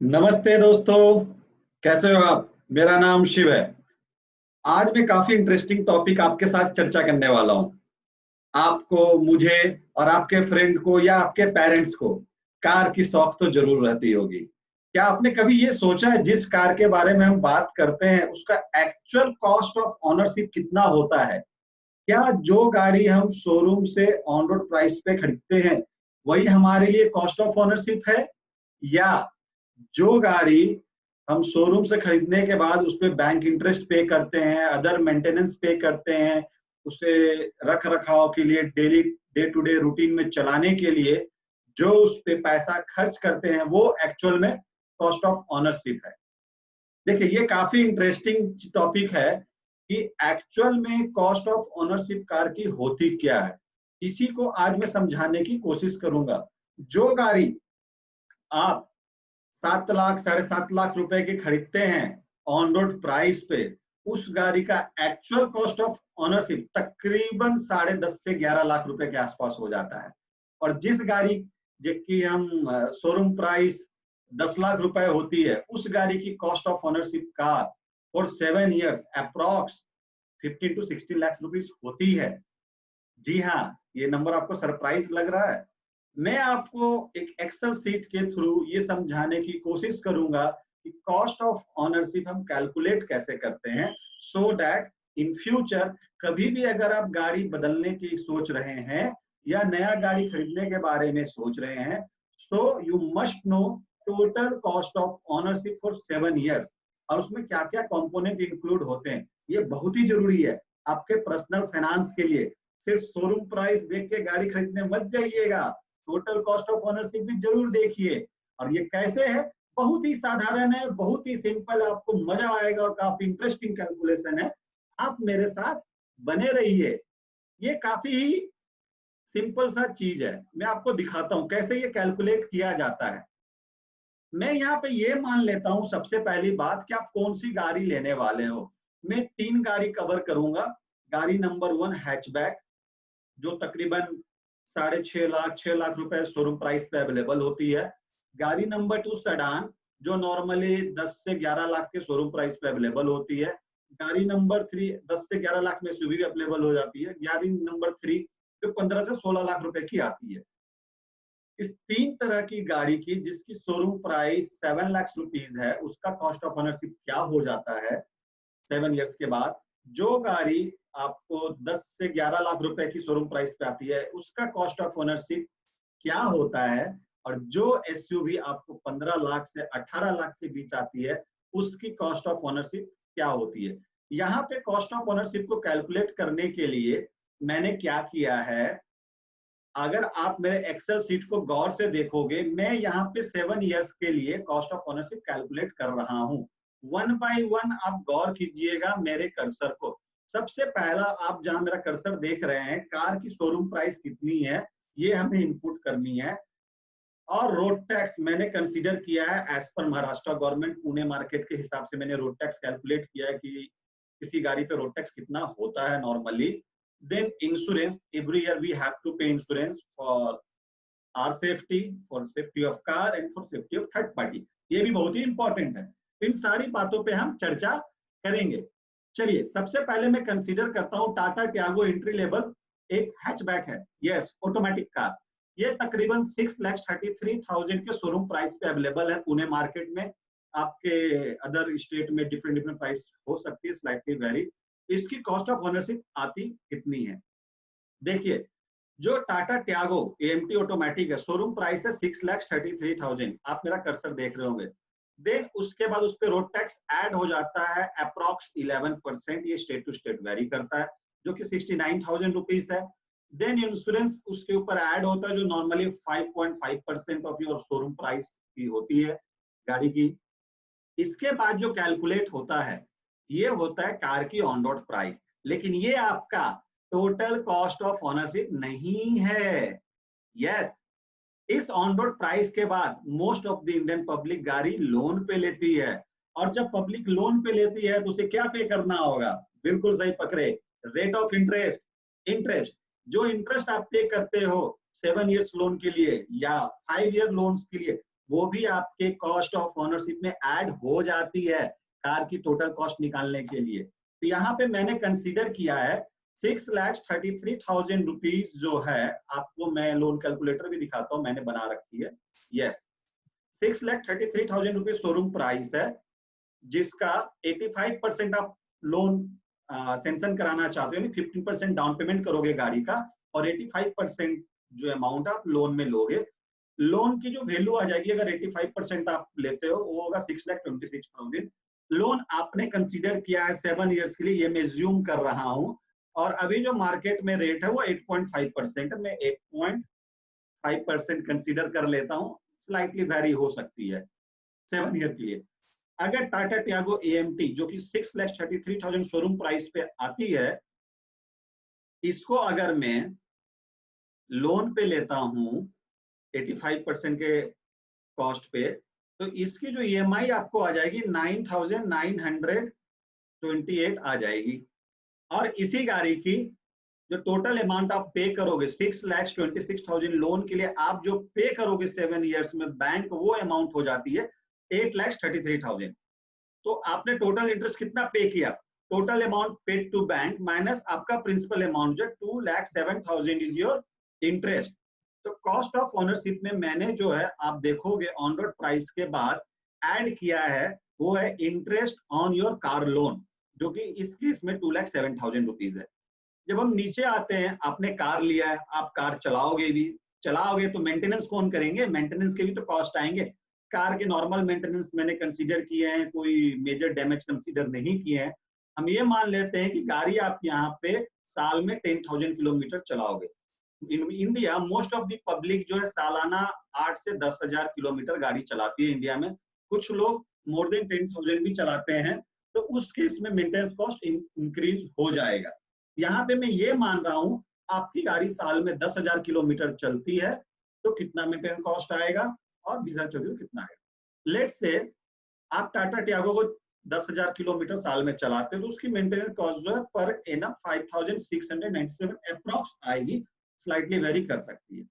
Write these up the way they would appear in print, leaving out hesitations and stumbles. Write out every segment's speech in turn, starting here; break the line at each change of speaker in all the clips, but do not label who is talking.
नमस्ते दोस्तों, कैसे हो आप। मेरा नाम शिव है। आज मैं काफी इंटरेस्टिंग टॉपिक आपके साथ चर्चा करने वाला हूं। आपको, मुझे और आपके फ्रेंड को या आपके पेरेंट्स को कार की शौक तो जरूर रहती होगी। क्या आपने कभी ये सोचा है जिस कार के बारे में हम बात करते हैं उसका एक्चुअल कॉस्ट ऑफ ऑनरशिप कितना होता है? क्या जो गाड़ी हम शोरूम से ऑन रोड प्राइस पे खरीदते हैं वही हमारे लिए कॉस्ट ऑफ ऑनरशिप है, या जो गाड़ी हम शोरूम से खरीदने के बाद उस पे बैंक इंटरेस्ट पे करते हैं, अदर मेंटेनेंस पे करते हैं, उसे रख रखाव के लिए, daily day to day routine में चलाने के लिए जो उस पे पैसा खर्च करते हैं, वो एक्चुअल में कॉस्ट ऑफ ऑनरशिप है। देखिए, ये काफी इंटरेस्टिंग टॉपिक है कि एक्चुअल में कॉस्ट ऑफ ऑनरशिप कार की होती क्या है। इसी को आज मैं समझाने की कोशिश करूंगा। जो गाड़ी आप 7 लाख 7.5 लाख रुपए के खरीदते हैं ऑन रोड प्राइस पे, उस गाड़ी का एक्चुअल कॉस्ट ऑफ ऑनरशिप तकरीबन 10.5 से 11 लाख रुपए के आसपास हो जाता है। और जिस गाड़ी जिसकी हम शोरूम प्राइस 10 लाख रुपए होती है, उस गाड़ी की कॉस्ट ऑफ ऑनरशिप का for 7 years approx 15 to 16 lakh rupees होती है। जी हाँ, ये नंबर आपको सरप्राइज लग रहा है। मैं आपको एक एक्सेल सीट के थ्रू ये समझाने की कोशिश करूंगा कि कॉस्ट ऑफ ऑनरशिप हम कैलकुलेट कैसे करते हैं, सो दैट इन फ्यूचर कभी भी अगर आप गाड़ी बदलने की सोच रहे हैं या नया गाड़ी खरीदने के बारे में सोच रहे हैं, so you must know total cost of ownership for 7 years और उसमें क्या क्या कंपोनेंट इंक्लूड होते हैं। ये बहुत ही जरूरी है आपके पर्सनल फाइनेंस के लिए। सिर्फ शोरूम प्राइस देख के गाड़ी खरीदने मत जाइएगा, टोटल कॉस्ट ऑफ ओनरशिप भी जरूर देखिए। और ये कैसे है, बहुत ही साधारण है, बहुत ही सिंपल, आपको मजा आएगा और काफी इंटरेस्टिंग कैलकुलेशन है। आप मेरे साथ बने रहिए। ये काफी ही सिंपल सा चीज है, मैं आपको दिखाता हूँ कैसे ये कैलकुलेट किया जाता है। मैं यहाँ पे ये मान लेता हूँ सबसे पहली बात कि आप कौन सी गाड़ी लेने वाले हो। मैं 3 गाड़ी कवर करूंगा। गाड़ी नंबर 1 हैचबैक, जो तकरीबन 6.5 लाख 6 लाख रुपए शोरूम प्राइस पे अवेलेबल होती है। गाड़ी नंबर 2 सेडान, जो नॉर्मली 10 से 11 लाख के शोरूम प्राइस पे अवेलेबल होती है। गाड़ी नंबर 3 10 से 11 लाख में एसयूवी भी अवेलेबल हो जाती है। गाड़ी नंबर 3 जो 15 से 16 लाख रुपए की आती है। इस 3 तरह की गाड़ी की जिसकी शोरूम प्राइस 7 लाख रुपीज है, उसका कॉस्ट ऑफ ओनरशिप क्या हो जाता है 7 ईयर्स के बाद। जो गाड़ी आपको 10 से 11 लाख रुपए की शोरूम प्राइस पे आती है, उसका कॉस्ट ऑफ ओनरशिप क्या होता है। और जो एसयूवी आपको 15 लाख से 18 लाख के बीच आती है, उसकी कॉस्ट ऑफ ओनरशिप क्या होती है। यहाँ पे कॉस्ट ऑफ ओनरशिप को कैलकुलेट करने के लिए मैंने क्या किया है, अगर आप मेरे एक्सेल सीट को गौर से देखोगे, मैं यहाँ पे 7 ईयर्स के लिए कॉस्ट ऑफ ओनरशिप कैलकुलेट कर रहा हूँ। वन बाय वन आप गौर कीजिएगा मेरे कर्सर को। सबसे पहला, आप जहां मेरा कर्सर देख रहे हैं, कार की शोरूम प्राइस कितनी है ये हमें इनपुट करनी है। और रोड टैक्स मैंने कंसीडर किया है as per Maharashtra government Pune market के हिसाब से मैंने रोड टैक्स कैलकुलेट किया है कि किसी गाड़ी पे रोड टैक्स कितना होता है normally. Then insurance, every year we have to pay insurance for our safety, for safety of car and for safety of third party. ये भी बहुत ही इंपॉर्टेंट है। इन सारी बातों पे हम चर्चा करेंगे। चलिए, सबसे पहले मैं कंसीडर करता हूँ टाटा टियागो एंट्री लेवल, एक हैचबैक है, यस, ऑटोमेटिक कार। ये तकरीबन 6,33,000 के शोरूम प्राइस पे अवेलेबल है पुणे मार्केट में। आपके अदर स्टेट में डिफरेंट डिफरेंट प्राइस हो सकती है, स्लाइटली वेरी। इसकी कॉस्ट ऑफ ओनरशिप आती कितनी है, देखिए। जो टाटा टियागो एएमटी ऑटोमेटिक है, शोरूम प्राइस है 6,33,000, आप मेरा कर्सर देख रहे होंगे। देन उसके बाद उस पर रोड टैक्स ऐड हो जाता है अप्रॉक्स 11%, ये स्टेट टू स्टेट वेरी करता है, जो कि 69,000 रुपीज है। देन इंश्योरेंस उसके ऊपर ऐड होता है, जो normally 5.5% of your showroom price की होती है गाड़ी की। इसके बाद जो कैलकुलेट होता है, ये होता है कार की ऑन रोड प्राइस। लेकिन ये आपका टोटल कॉस्ट ऑफ ओनरशिप नहीं है। यस, इस ऑन रोड प्राइस के बाद most of the Indian public गाड़ी लोन पे लेती है। और जब पब्लिक लोन पे लेती है तो उसे क्या पे करना होगा, बिल्कुल सही पकड़े, रेट ऑफ इंटरेस्ट। इंटरेस्ट, जो इंटरेस्ट आप पे करते हो 7 ईयर्स लोन के लिए या 5 ईयर लोन के लिए, वो भी आपके कॉस्ट ऑफ ओनरशिप में ऐड हो जाती है कार की टोटल कॉस्ट निकालने के लिए। तो यहाँ पे मैंने कंसीडर किया है 6,33,000 रुपीज जो है, आपको मैं लोन कैलकुलेटर भी दिखाता हूँ, मैंने बना रखी है। यस, 6,33,000 रुपीज शोरूम प्राइस है, जिसका 85% आप लोन सेंक्शन कराना चाहते हो, 15% डाउन पेमेंट करोगे गाड़ी का, और 85% जो अमाउंट आप लोन में लोगे। लोन की जो वैल्यू आ जाएगी, अगर 85% आप लेते हो, वो होगा 6,26,000। लोन आपने कंसीडर किया है 7 इयर्स के लिए, ये मैं ज्यूम कर रहा हूं, और अभी जो मार्केट में रेट है वो 8.5% है। मैं 8.5% कंसीडर कर लेता हूं, स्लाइटली वेरी हो सकती है 7 ईयर के लिए। अगर टाटा टियागो AMT जो कि 6,33,000 शोरूम प्राइस पे आती है, इसको अगर मैं लोन पे लेता हूं 85% के कॉस्ट पे, तो इसकी जो EMI आपको आ जाएगी 9,928 आ जाएगी। और इसी गाड़ी की जो टोटल अमाउंट आप पे करोगे 6,26,000 लोन के लिए आप जो पे करोगे 7 इयर्स में बैंक, वो अमाउंट हो जाती है 8,33,000। तो आपने टोटल इंटरेस्ट कितना पे किया, total amount paid to bank minus आपका प्रिंसिपल अमाउंट जो 2,07,000 इज योर इंटरेस्ट। तो कॉस्ट ऑफ ओनरशिप में मैंने जो है, आप देखोगे ऑन रोड प्राइस के बाद ऐड किया है, वो है interest on your car loan, जो कि इस केस में 2,07,000 रुपीज है। जब हम नीचे आते हैं, आपने कार लिया है, आप कार चलाओगे तो मेंटेनेंस कौन करेंगे, मेंटेनेंस के भी तो कॉस्ट आएंगे। कार के नॉर्मल मेंटेनेंस मैंने कंसीडर किए हैं, कोई मेजर डैमेज कंसीडर नहीं किए हैं। हम ये मान लेते हैं कि गाड़ी आप यहाँ पे साल में 10,000 किलोमीटर चलाओगे। In India most of the public जो है सालाना 8 से 10,000 किलोमीटर गाड़ी चलाती है इंडिया में। कुछ लोग मोर देन 10,000 भी चलाते हैं, तो उस केस में मेंटेनेंस कॉस्ट इंक्रीज हो जाएगा। यहाँ पे मैं ये मान रहा हूँ, आपकी गाड़ी साल में 10,000 किलोमीटर चलती है, तो कितना मेंटेनेंस कॉस्ट आएगा, और 20,000 चलती है तो कितना आएगा। लेट्स से आप टाटा टियागो को 10,000 किलोमीटर साल में चलाते हैं, तो उसकी मेंटेनेंस कॉस्ट जो है पर एनम 5,697 अप्रॉक्स आएगी, स्लाइटली वेरी कर सकती है।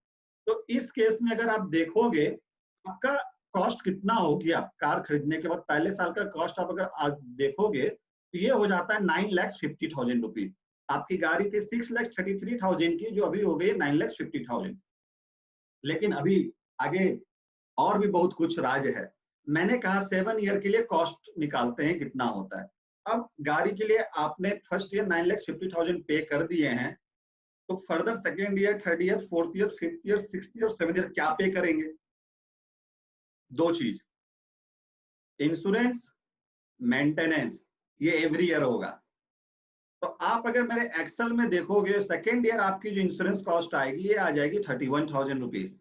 तो इस केस में अगर आप देखोगे, आपका कॉस्ट कितना हो गया कार खरीदने के बाद, पहले साल का कॉस्ट आप अगर देखोगे तो ये हो जाता है 9,50,000 रुपीज। आपकी गाड़ी थी 6,33,000 की, जो अभी हो गई 9,50,000। लेकिन अभी आगे और भी बहुत कुछ राज है। मैंने कहा 7 ईयर के लिए कॉस्ट निकालते हैं कितना होता है। अब गाड़ी के लिए आपने फर्स्ट ईयर 9,50,000 पे कर दिए हैं, तो further second year, third year, fourth year, fifth year, sixth year, seventh year क्या पे करेंगे? दो चीज, इंश्योरेंस, मेंटेनेंस, ये एवरी ईयर होगा। तो आप अगर मेरे एक्सेल में देखोगे, सेकेंड ईयर आपकी जो इंश्योरेंस कॉस्ट आएगी, ये आ जाएगी 31,000 rupees,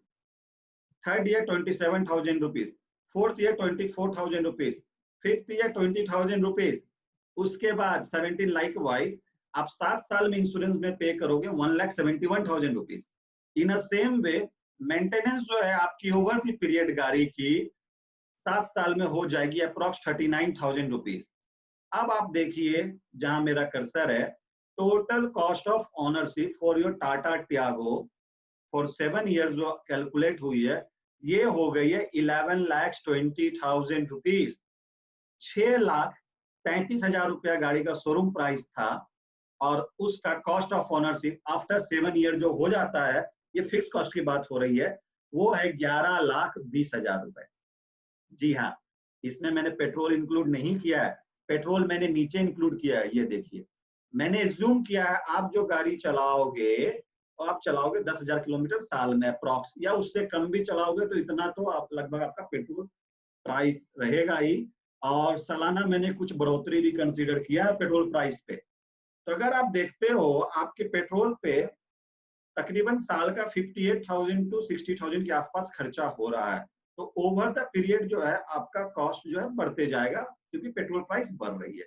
third year 27,000 rupees, fourth year 24,000 rupees, fifth year 20,000 rupees. उसके बाद 17 लाइक वाइज आप 7 साल में इंश्योरेंस में पे करोगे 1,71,000 रुपीज। इन अ सेम वे मेंटेनेंस जो है आपकी ओवर द पीरियड गाड़ी की 7 साल में हो जाएगी अप्रॉक्स 39,000 रुपीज। अब आप देखिए जहां मेरा कर्सर है, total cost of ownership for your Tata Tiago for 7 years जो कैलकुलेट हुई है, ये हो गई है 11,20,000 रुपीज। 6,33,000 रुपया गाड़ी का शोरूम प्राइस था, और उसका cost of ownership after 7 year जो हो जाता है, ये फिक्स कॉस्ट की बात हो रही है, वो है 11,20,000 रुपए। जी हाँ, इसमें मैंने पेट्रोल इंक्लूड नहीं किया है, पेट्रोल मैंने नीचे इंक्लूड किया है। ये देखिए, मैंने एज्यूम किया है आप जो गाड़ी चलाओगे, आप चलाओगे 10,000 किलोमीटर साल में अप्रॉक्स, या उससे कम भी चलाओगे तो इतना तो आप लगभग आपका पेट्रोल प्राइस रहेगा ही। और सालाना मैंने कुछ बढ़ोतरी भी कंसीडर किया है पेट्रोल प्राइस पे। तो अगर आप देखते हो आपके पेट्रोल पे तकरीबन साल का 58,000 टू 60,000 के आसपास खर्चा हो रहा है। तो ओवर द पीरियड जो है आपका कॉस्ट जो है बढ़ते जाएगा, क्योंकि पेट्रोल प्राइस बढ़ रही है।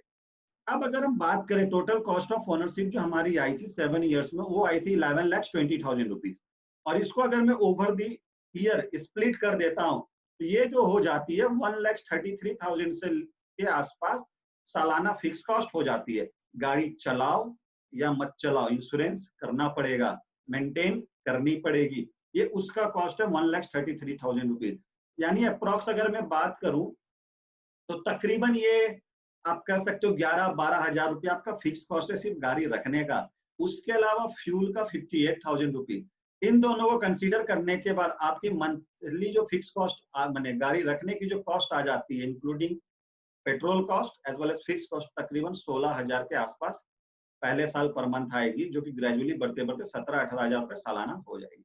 अब अगर हम बात करें टोटल कॉस्ट ऑफ ओनरशिप जो हमारी आई थी 7 ईयर्स में, वो आई थी 11,20,000 रुपीज। और इसको अगर मैं ओवर द ईयर स्प्लिट कर देता हूँ, तो ये जो हो जाती है 1,33,000 से के आसपास सालाना फिक्स कॉस्ट हो जाती है। गाड़ी चलाओ या मत चलाओ, इंश्योरेंस करना पड़ेगा, मेंटेन करनी पड़ेगी, ये उसका कॉस्ट है 1,33,000 रुपीज। यानी अप्रॉक्स अगर मैं बात करूं तो तकरीबन ये आप कह सकते हो 11-12 हजार रुपये आपका फिक्स कॉस्ट है सिर्फ गाड़ी रखने का। उसके अलावा फ्यूल का 58,000 रुपीज। इन दोनों को कंसीडर करने के बाद आपकी मंथली जो फिक्स कॉस्ट माने गाड़ी रखने की जो कॉस्ट आ जाती है including petrol cost as well as fix cost, तकरीबन 16,000 के आसपास पहले साल पर मंथ आएगी, जो कि ग्रेजुअली बढ़ते बढ़ते 17-18 हजार रुपए सालाना हो जाएगी।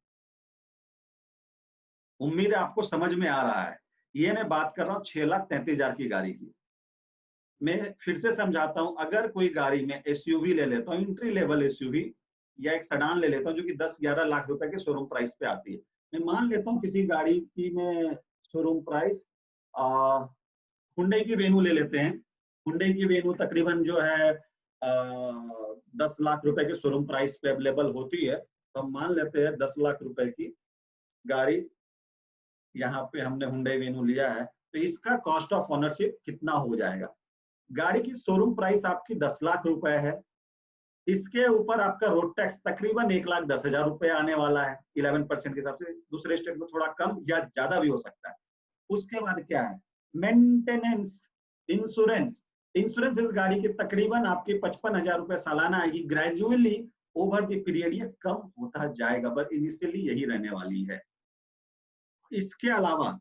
उम्मीद है आपको समझ में आ रहा है। ये मैं बात कर रहा हूँ 6,33,000 की गाड़ी की। मैं फिर से समझाता हूँ, अगर कोई गाड़ी में एसयूवी ले लेता हूँ, एंट्री लेवल एसयूवी या एक सेडान ले लेता हूँ जो कि 10-11 लाख रुपए के शोरूम प्राइस पे आती है। मैं मान लेता हूँ किसी गाड़ी की मैं शोरूम प्राइस हुंडई की वेन्यू ले लेते हैं। हुंडई की वेन्यू तकरीबन जो है 10 लाख रुपए के शोरूम प्राइस पे अवेलेबल होती है। तो हम मान लेते हैं 10 लाख रुपए की गाड़ी यहाँ पे हमने हुंडई वेन्यू लिया है, तो इसका कॉस्ट ऑफ ओनरशिप कितना हो जाएगा? गाड़ी की शोरूम प्राइस आपकी 10 लाख रुपए है, इसके ऊपर आपका रोड टैक्स तकरीबन 1,10,000 रुपए आने वाला है 11% के हिसाब से। दूसरे स्टेट में थोड़ा कम या ज्यादा भी हो सकता है। उसके बाद क्या है? Maintenance, insurance. इंश्योरेंस इस गाड़ी की तकरीबन आपकी 55,000 रुपए सालाना आएगी। ग्रेजुअली ओवर द पीरियड ये कम होता जाएगा, बट इनिशियली यही रहने वाली है। इसके अलावा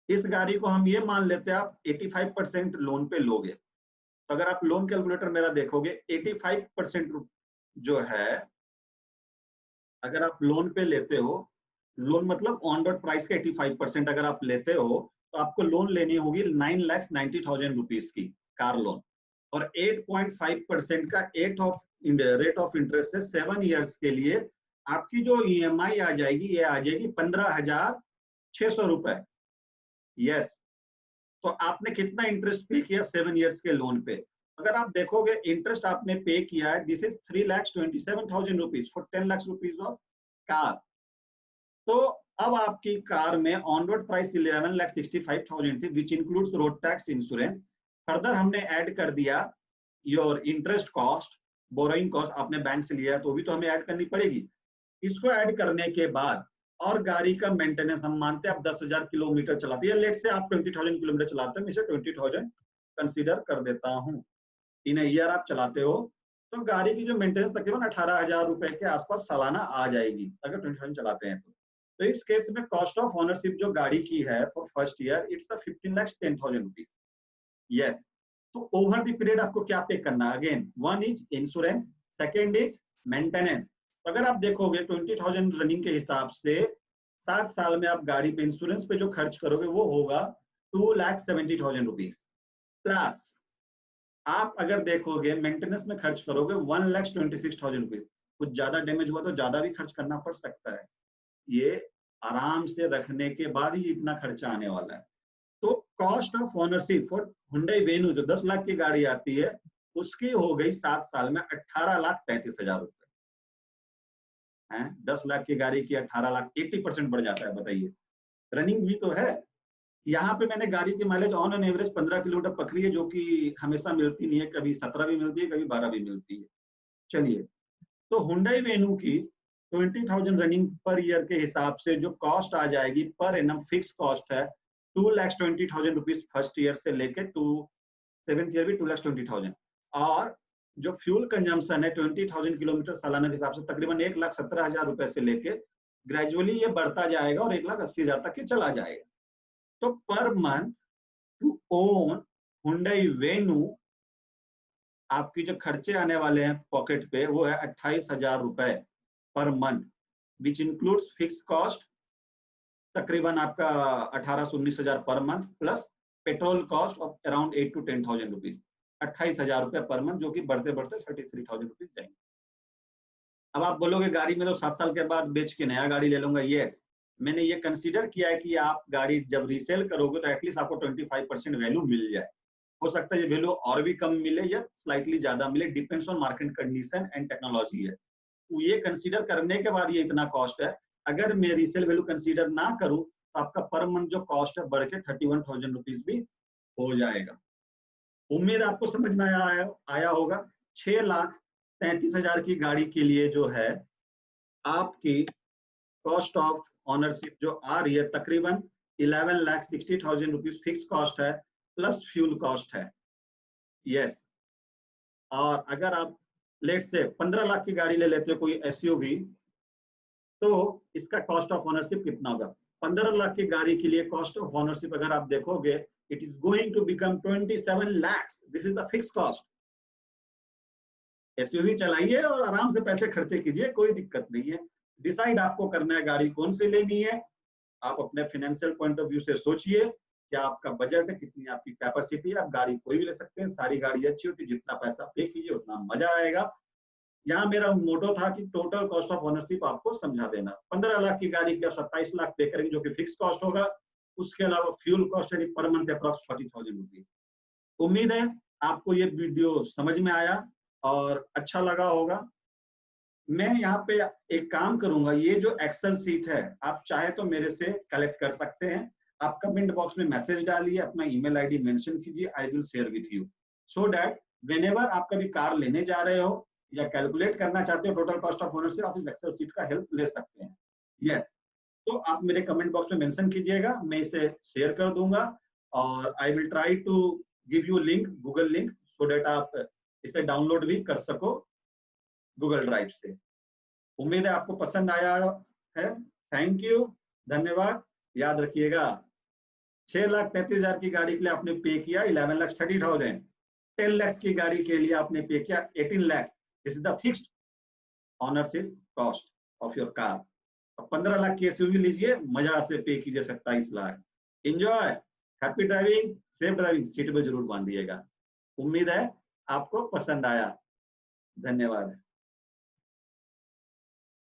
इस गाड़ी को हम ये मान लेते हैं आप 85% लोन पे लोगे, तो अगर आप लोन कैलकुलेटर मेरा देखोगे 85% जो है अगर आप लोन पे लेते हो, लोन मतलब ऑन रोड प्राइस का 85% अगर आप लेते हो तो आपको लोन लेनी होगी 9,90,000 रुपीज की कार लोन, और 8.5% का रेट ऑफ इंटरेस्ट है 7 ईयर्स के लिए। आपकी जो ईएमआई आ जाएगी ये आ जाएगी 15,600 रुपए। यस, तो आपने कितना इंटरेस्ट पे किया 7 ईयर्स के लोन पे? अगर आप देखोगे इंटरेस्ट आपने पे किया है, this is 3,27,000 rupees for 10 lakh rupees of car. तो अब आपकी कार में ऑन रोड प्राइस 11,65,000 थी, which includes road tax, insurance. Further हमने ऐड कर दिया your interest cost, borrowing cost आपने बैंक से लिया है तो भी तो हमें ऐड करनी पड़ेगी। इसको ऐड करने के बाद और गाड़ी का मेंटेनेंस हम मानते हैं आप 10,000 किलोमीटर चलाते हैं, लेट से आप 20,000 किलोमीटर चलाते हैं, मैं इसे 20,000 कंसीडर कर देता हूँ। इन ईयर आप चलाते हो तो गाड़ी की जो मेंटेनेंस तकरीबन 18,000 रुपए के आसपास सालाना आ जाएगी अगर 20,000 चलाते हैं तो इस केस में कॉस्ट ऑफ ओनरशिप जो गाड़ी की है for first year it's 15,10,000 rupees. Yes, तो ओवर द पीरियड आपको क्या पे करना है? Again, one is insurance, second is maintenance. तो अगर आप देखोगे 20,000 रनिंग के हिसाब से 7 साल में आप गाड़ी पे इंश्योरेंस पे जो खर्च करोगे वो होगा 2,70,000 रुपीज, प्लस आप अगर देखोगे मेंटेनेंस में खर्च करोगे 1,26,000 रुपीज। कुछ ज्यादा डैमेज हुआ तो ज्यादा भी खर्च करना पड़ सकता है, ये आराम से रखने के बाद ही इतना खर्चा आने वाला है। तो cost of ownership for Hyundai venue जो 10 लाख की गाड़ी आती है उसकी हो गई 7 साल में 18,33,000 रुपए। 10 लाख की गाड़ी की 18 लाख, 80% बढ़ जाता है, बताइए। रनिंग भी तो है। यहाँ पे मैंने गाड़ी की mileage on an average 15 kilometre पकड़ी है, जो कि हमेशा मिलती नहीं है, कभी 17 भी मिलती है, कभी 12 भी मिलती है। चलिए, तो हुंडई वेन्यू की 20,000 रनिंग पर ईयर के हिसाब से जो कॉस्ट आ जाएगी पर एनम फिक्स कॉस्ट है 2,20,000 रुपीज फर्स्ट ईयर से लेके टू 7th ईयर भी 2,20,000, और जो फ्यूल कंजम्पशन है 20,000 किलोमीटर सालाना के हिसाब से तकरीबन 1,17,000 रुपए से लेके ग्रेजुअली ये बढ़ता जाएगा और 1,80,000 तक ये चला जाएगा। तो per month to own Hyundai Venue आपकी जो खर्चे आने वाले हैं पॉकेट पे वो है 28,000 रुपए per month, which includes fix cost तकरीबन आपका 18 से 19,000 per month, plus petrol cost of around 8 to 10,000 rupees, 28,000 रुपए पर मंथ, जो कि बढ़ते बढ़ते 33,000 रुपीज जाएंगे। अब आप बोलोगे गाड़ी में तो 7 साल के बाद बेच के नया गाड़ी ले लूंगा। यस, मैंने ये कंसीडर किया है कि आप गाड़ी जब रीसेल करोगे तो एटलीस्ट आपको 25% वैल्यू मिल जाए। हो सकता है ये वैल्यू और भी कम मिले या स्लाइटली ज्यादा मिले, depends on market condition and technology है। तो ये कंसीडर करने के बाद ये इतना कॉस्ट है। अगर मैं रीसेल वैल्यू कंसीडर ना करूं तो आपका पर मंथ जो कॉस्ट है बढ़ के 31,000 रुपीज भी हो जाएगा। उम्मीद आपको समझ में आया होगा। 6,33,000 की गाड़ी के लिए जो है आपकी कॉस्ट ऑफ ऑनरशिप जो आ रही है तकरीबन 11,60,000 रुपीज फिक्स कॉस्ट है प्लस फ्यूल कॉस्ट है। यस, और अगर आप लेट से 15 लाख की गाड़ी ले लेते हो कोई एसयूवी, तो इसका कॉस्ट ऑफ ओनरशिप कितना होगा? 15 लाख की गाड़ी के लिए कॉस्ट ऑफ ओनरशिप अगर आप देखोगे, it is going to become 27 lakhs। This is the fix cost. SUV चलाइए और आराम से पैसे खर्चे कीजिए, कोई दिक्कत नहीं है। डिसाइड आपको करना है गाड़ी कौन सी लेनी है। आप अपने फाइनेंशियल पॉइंट ऑफ व्यू से सोचिए, क्या आपका बजट है, कितनी आपकी कैपेसिटी है। आप गाड़ी कोई भी ले सकते हैं, सारी गाड़ी अच्छी होती है, जितना पैसा पे कीजिए उतना मजा आएगा। यहाँ मेरा मोटो था कि टोटल कॉस्ट ऑफ ओनरशिप आपको समझा देना। 15 लाख की गाड़ी के लिए 27 लाख पे करेंगे, जो कि फिक्स कॉस्ट होगा। उसके अलावा फ्यूल कॉस्ट यानी पर मंथ अप्रॉक्स 40,000 रुपीज। उम्मीद है आपको ये वीडियो समझ में आया और अच्छा लगा होगा। मैं यहाँ पे एक काम करूंगा, ये जो एक्सेल सीट है आप चाहे तो मेरे से कलेक्ट कर सकते हैं। आप कमेंट बॉक्स में मैसेज डालिए, अपना ईमेल आईडी मेंशन कीजिए, I will share with you, so that whenever आप कभी कार लेने जा रहे हो या कैलकुलेट करना चाहते हो टोटल कॉस्ट ऑफ ओनरशिप, आप इस एक्सेल सीट का हेल्प ले सकते हैं। यस, तो आप मेरे कमेंट बॉक्स में मेंशन कीजिएगा, मैं इसे शेयर कर दूंगा और I will try to give you link, Google link, so that आप इसे डाउनलोड भी कर सको गूगल ड्राइव से। उम्मीद है आपको पसंद आया है। थैंक यू, धन्यवाद। याद रखिएगा, 6,33,000 की गाड़ी के लिए आपने पे किया 11,30,000। 10 lakhs की गाड़ी के लिए आपने पे किया 18 lakhs। This is the fixed ownership cost of your car. 15 lakh की एसयूवी लीजिए, मजा से पे कीजिए 27 lakh. Enjoy, happy driving, safe driving, seat belt जरूर बांधिएगा। उम्मीद है आपको पसंद आया। धन्यवाद।